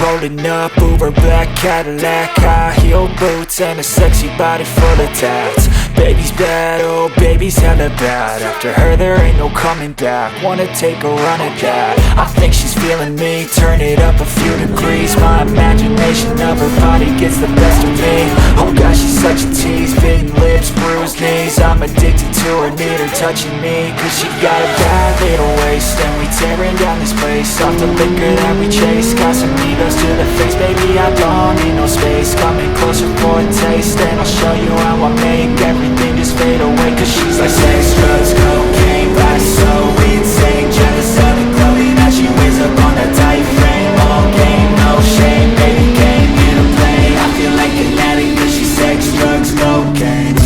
rolling up, Uber black Cadillac, high heel boots and a sexy body full of tats. Baby's bad, oh baby's hella bad. After her there ain't no coming back. Wanna take a run at that. I think she's feeling me, turn it up a few degrees. My imagination of her body gets the best of me. Oh gosh, she's such a tease, bitten lips, bruised knees. I'm addicted to her, need her touching me, cause she got a bad little waist. And we tearing down this place off the liquor that we chase. Got some egos to the face, baby, I don't need no space. Coming closer for a taste, and I'll show you how I make everything just fade away. Cause she's like sex, drugs, cocaine, body so insane. Jealous of the clothing that she wears up on that tight frame. All game, no shame, baby came here to play. I feel like an addict cause she's sex, drugs, cocaine.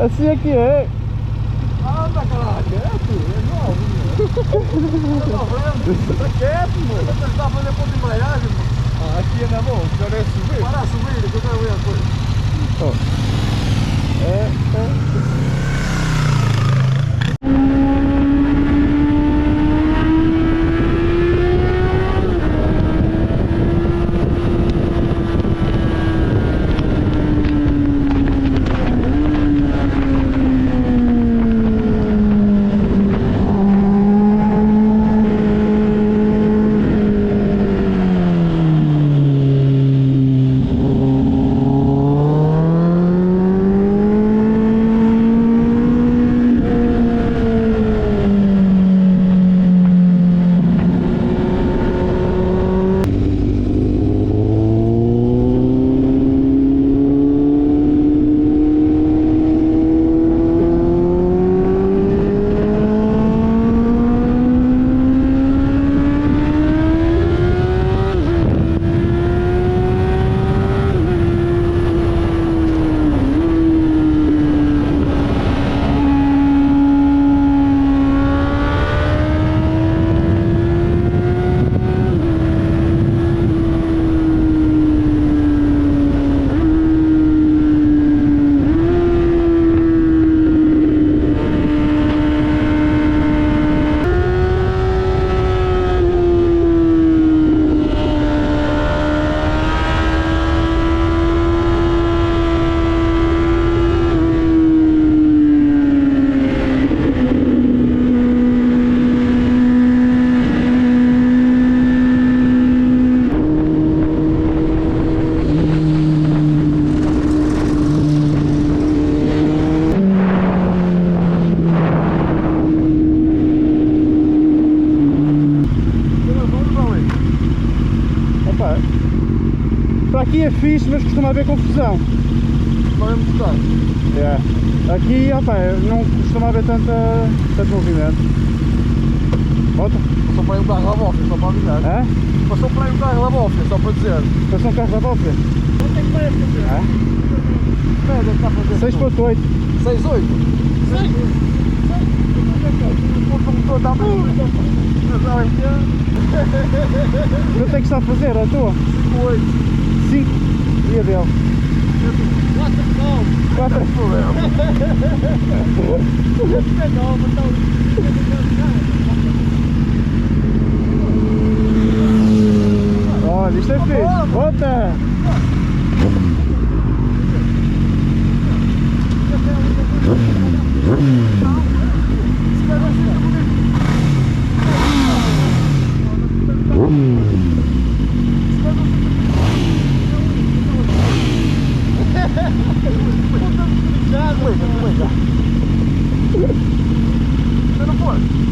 Assim é que é. Anda, caralho, quieto, é novo, tá quieto, mano. Você tá fazendo ponto de embreagem, mano. Ah, aqui é na mão, quero subir. Para subir, que eu quero ver a coisa. Para aqui é fixe, mas costuma haver confusão. Vai-me gostar. Aqui não costuma haver tanto movimento. Volta. Passou para aí um carro lá bófia, só para avisar. Passou para aí um carro lá bófia, só para dizer. Passou um carro lá bófia? Quanto é que vai fazer? Deve estar a fazer 6.8. 6.8? 6? Quanto é que está a fazer a tua? 5.8. 5? E a dele? 4 é problema. Olha, isto é fixe. Volta! vem cá. Você não pode.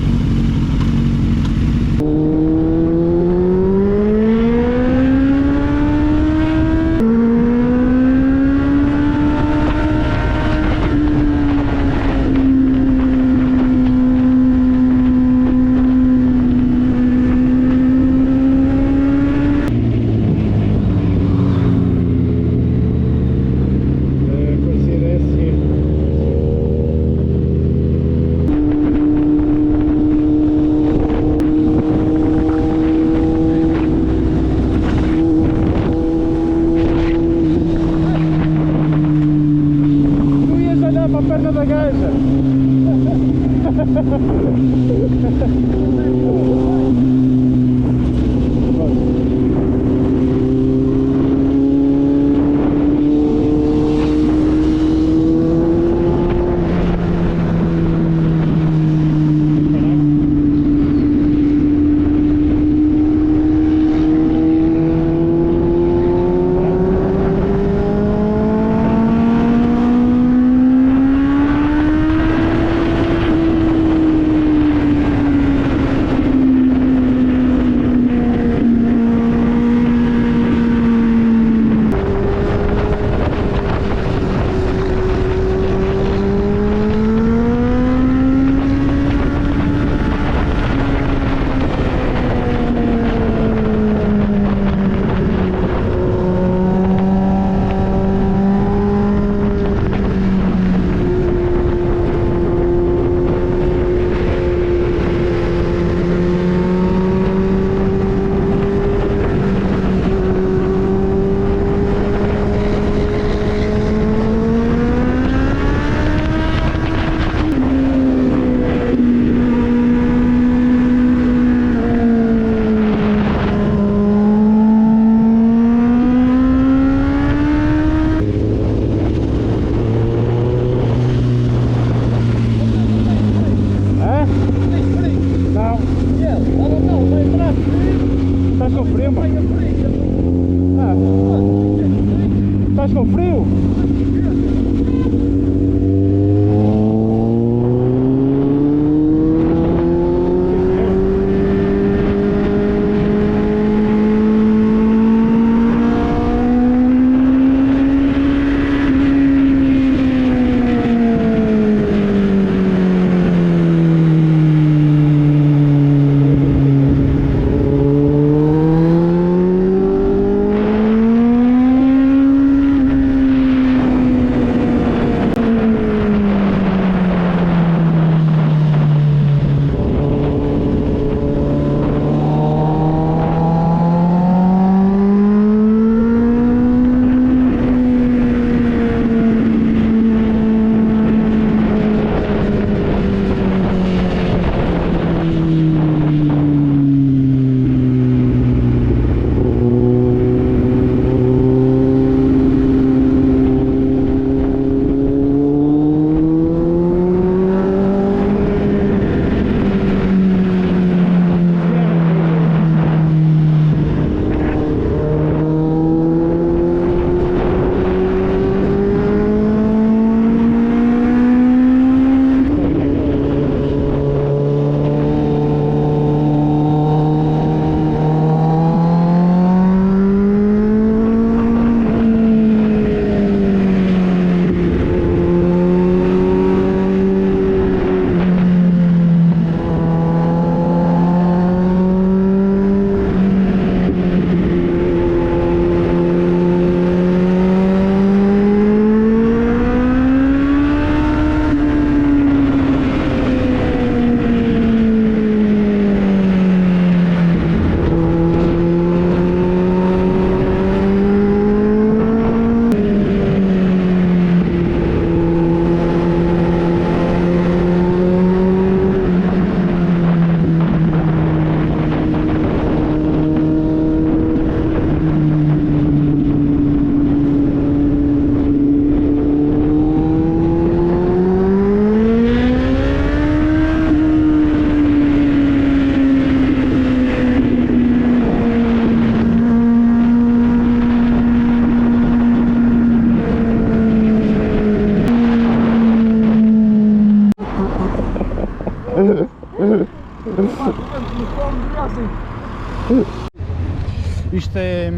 Isto é,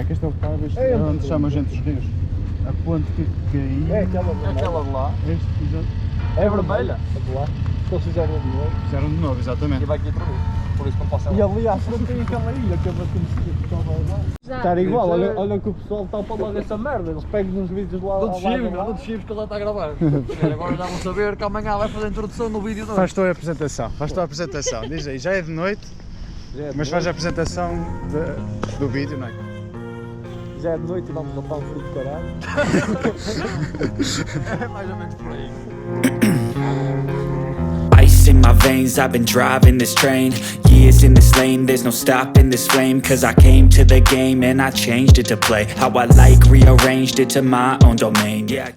que este é o bocado, isto é onde se chama Gente dos Rios. A ponte que caiu. É aquela de lá. É vermelha. Lá. Eles fizeram de novo. Fizeram de novo, exatamente. E vai aqui outra vez. Por isso não passa lá. E ali à frente tem aquela ilha que é mais conhecida. Que estava lá. Estar igual, olha que o pessoal está para logo essa merda. Eles pegam nos vídeos lá. Não desfibes que ele já está a gravar. Agora já vão saber que amanhã vai fazer a introdução no vídeo. Faz tua apresentação, diz aí, já é de noite, mas faz a apresentação do vídeo, não é? Já é de noite e vamos comprar um fruto de caralho. É mais ou menos por aí. Ice in my veins, I've been driving this train. Years in this lane, there's no stopping this flame. Cause I came to the game and I changed it to play how I like, rearranged it to my own domain. Yeah.